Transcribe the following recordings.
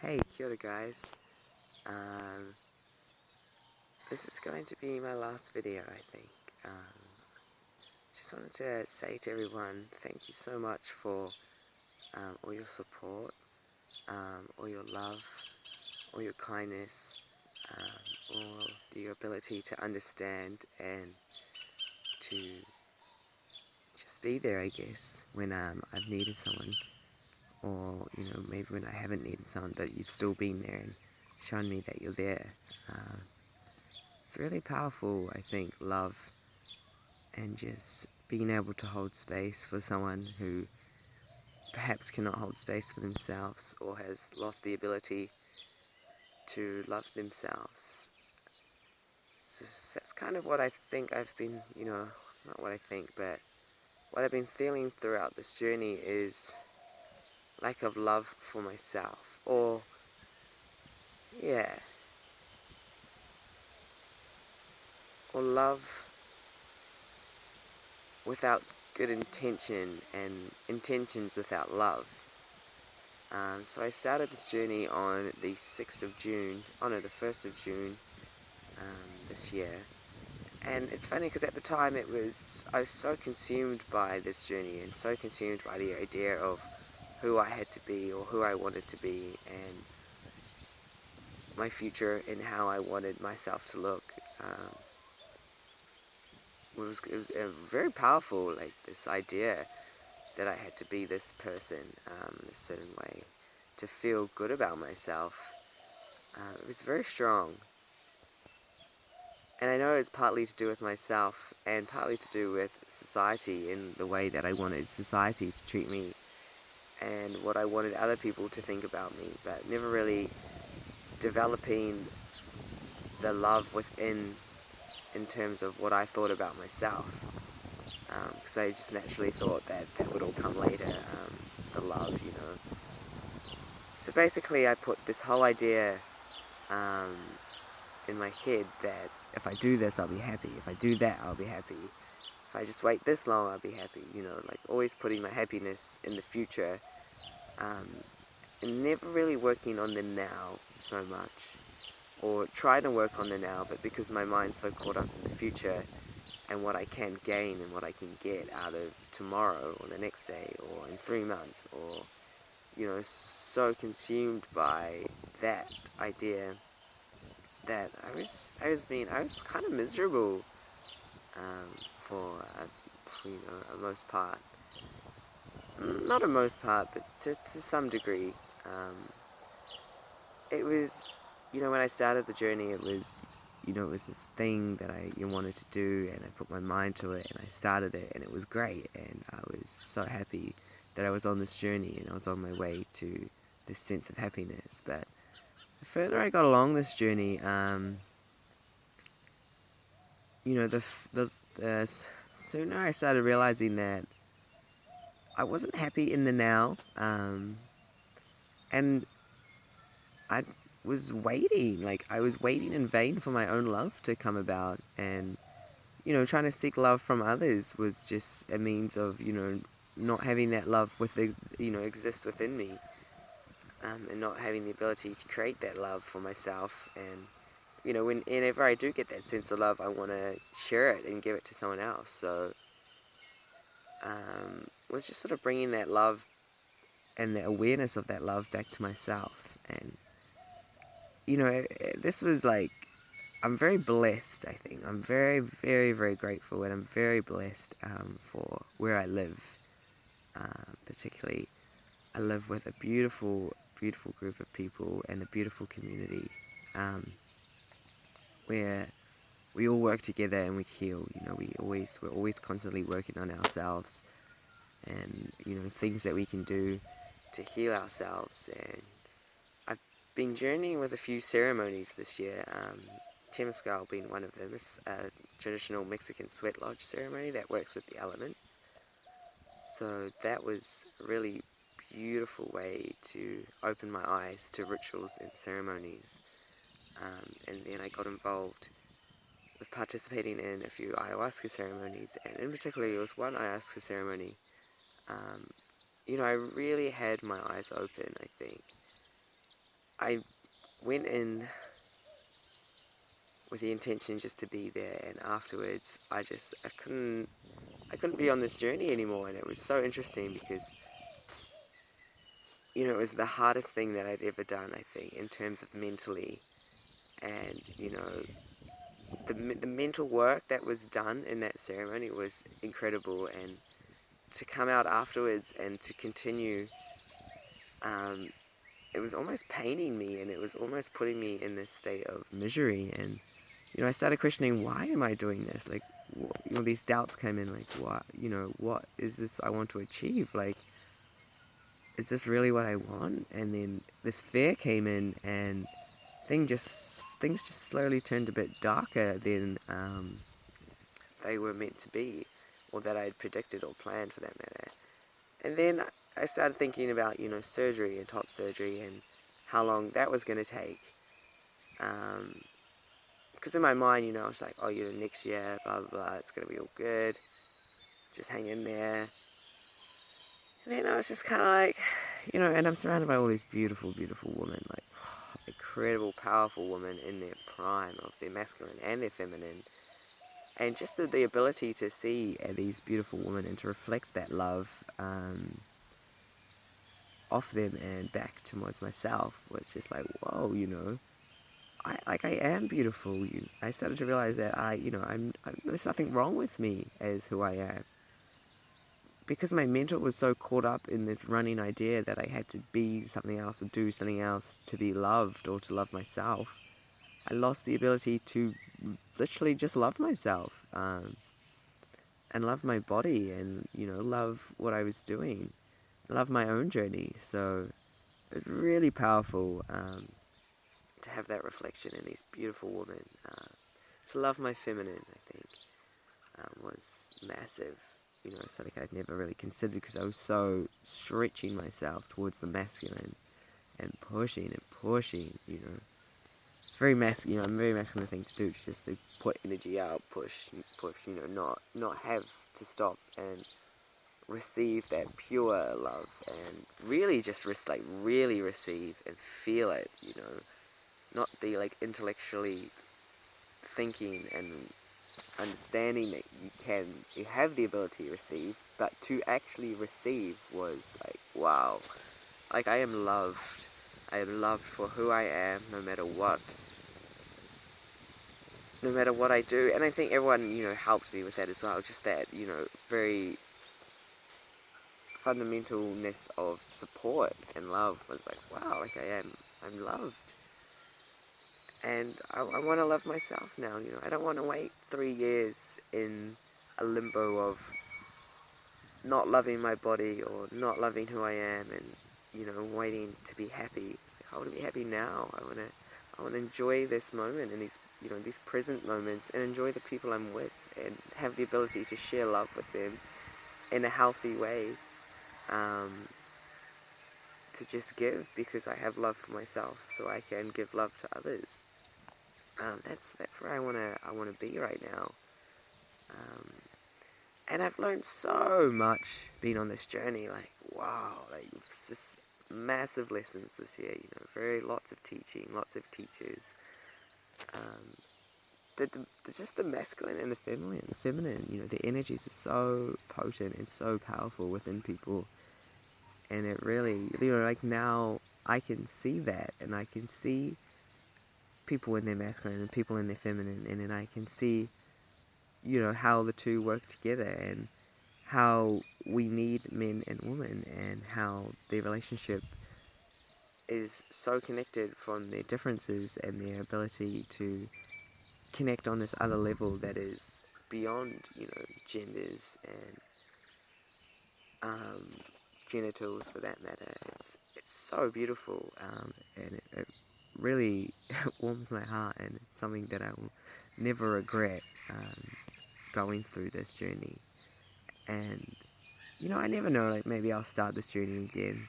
Hey, kia ora guys. Um, this is going to be my last video, I think. Just wanted to say to everyone, thank you so much for all your support, all your love, all your kindness, all your ability to understand and to just be there, I guess, when I've needed someone, or maybe when I haven't needed someone, but you've still been there and shown me that you're there. It's really powerful, I think, love, and just being able to hold space for someone who perhaps cannot hold space for themselves or has lost the ability to love themselves. So that's kind of what I think I've been, not what I think, but what I've been feeling throughout this journey is lack of love for myself. Or, yeah, or love without good intention and intentions without love. So I started this journey on the 6th of June, oh no, the 1st of June this year. And it's funny because at the time I was so consumed by this journey and so consumed by the idea of who I had to be or who I wanted to be and my future and how I wanted myself to look. It was very powerful, like this idea that I had to be this person, a certain way, to feel good about myself. It was very strong. And I know it's partly to do with myself and partly to do with society in the way that I wanted society to treat me and what I wanted other people to think about me, but never really developing the love within in terms of what I thought about myself. Because I just naturally thought that that would all come later, the love. So basically I put this whole idea um, in my head that if I do this I'll be happy, if I do that I'll be happy, if I just wait this long I'll be happy, like always putting my happiness in the future, and never really working on the now so much, or trying to work on the now, but because my mind's so caught up in the future and what I can gain and what I can get out of tomorrow or the next day or in 3 months, or so consumed by that idea that I was kind of miserable, for a most part. Not a most part, but to some degree. It was, when I started the journey, it was this thing that I wanted to do, and I put my mind to it, and I started it, and it was great, and I was so happy that I was on this journey, and I was on my way to this sense of happiness. But the further I got along this journey, the sooner I started realizing that I wasn't happy in the now, and I was waiting, like I was waiting in vain for my own love to come about, and trying to seek love from others was just a means of not having that love exist within me, and not having the ability to create that love for myself. And whenever I do get that sense of love, I want to share it and give it to someone else. So was just sort of bringing that love and the awareness of that love back to myself. And this was like, I'm very blessed, I think. I'm very, very, very grateful, and I'm very blessed for where I live. Particularly, I live with a beautiful, beautiful group of people and a beautiful community, where we all work together and we heal. We're always constantly working on ourselves, and things that we can do to heal ourselves. And I've been journeying with a few ceremonies this year. Temescal being one of them. It's a traditional Mexican sweat lodge ceremony that works with the elements. So that was a really beautiful way to open my eyes to rituals and ceremonies. And then I got involved with participating in a few ayahuasca ceremonies, and in particular it was one ayahuasca ceremony. I really had my eyes open, I think. I went in with the intention just to be there, and afterwards I couldn't be on this journey anymore. And it was so interesting because, you know, it was the hardest thing that I'd ever done, I think, in terms of mentally. And, you know, the mental work that was done in that ceremony was incredible. And to come out afterwards and to continue, um, it was almost paining me, and it was almost putting me in this state of misery. And, you know, I started questioning, why am I doing this? Like, you know, these doubts came in, like, what, you know, what is this I want to achieve? Like, is this really what I want? And then this fear came in, and things just slowly turned a bit darker than they were meant to be, or that I had predicted or planned for that matter. And then I started thinking about, you know, surgery and top surgery and how long that was going to take. Because in my mind, you know, I was like, oh, you know, next year, blah, blah, blah, it's going to be all good. Just hang in there. And then I was just kind of like, you know, and I'm surrounded by all these beautiful, beautiful women, like incredible, powerful women in their prime of their masculine and their feminine. And just the ability to see these beautiful women and to reflect that love off them and back towards myself was just like, whoa, you know, I am beautiful. I started to realize that there's nothing wrong with me as who I am. Because my mental was so caught up in this running idea that I had to be something else or do something else to be loved or to love myself, I lost the ability to literally just love myself, and love my body, and, you know, love what I was doing, love my own journey. So it was really powerful to have that reflection in these beautiful women. To love my feminine, I think, was massive. You know, something I'd never really considered because I was so stretching myself towards the masculine and pushing, you know. Very masculine, you know, a very masculine thing to do. It's just to put energy out, push, you know, not have to stop and receive that pure love, and really just really receive and feel it, you know, not be like intellectually thinking and understanding that you have the ability to receive, but to actually receive was like, wow, like I am loved for who I am, no matter what I do. And I think everyone, you know, helped me with that as well, just that, you know, very fundamentalness of support and love was like, wow, like I'm loved. And I want to love myself now, you know. I don't want to wait 3 years in a limbo of not loving my body or not loving who I am, and, you know, waiting to be happy. Like, I want to be happy now. I want to enjoy this moment and these, you know, these present moments, and enjoy the people I'm with, and have the ability to share love with them in a healthy way. To just give, because I have love for myself, so I can give love to others. That's where I wanna be right now. Um, and I've learned so much being on this journey. Like, wow, like it's just massive lessons this year. You know, lots of teaching, lots of teachers. Um, just the masculine and the feminine. You know, the energies are so potent and so powerful within people. And it really, you know, like now I can see that, and I can see people in their masculine and people in their feminine, and then I can see, you know, how the two work together, and how we need men and women, and how their relationship is so connected from their differences and their ability to connect on this other level that is beyond, you know, genders and genitals for that matter. It's so beautiful, and it really warms my heart, and it's something that I will never regret, going through this journey. And, you know, I never know, like maybe I'll start this journey again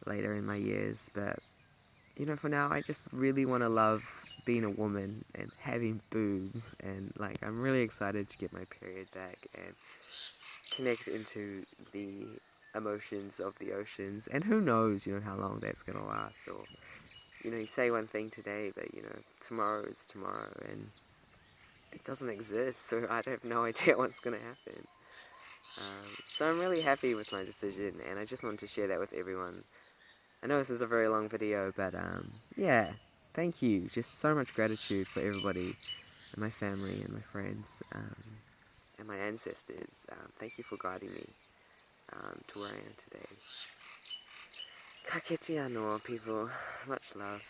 later in my years, but, you know, for now I just really want to love being a woman and having boobs, and like I'm really excited to get my period back and connect into the emotions of the oceans. And who knows, you know, how long that's gonna last, or, you say one thing today, but, tomorrow is tomorrow, and it doesn't exist, so I have no idea what's going to happen. So I'm really happy with my decision, and I just wanted to share that with everyone. I know this is a very long video, but, yeah, thank you. Just so much gratitude for everybody, and my family, and my friends, and my ancestors. Thank you for guiding me to where I am today. Ka kite anō, people. Much love.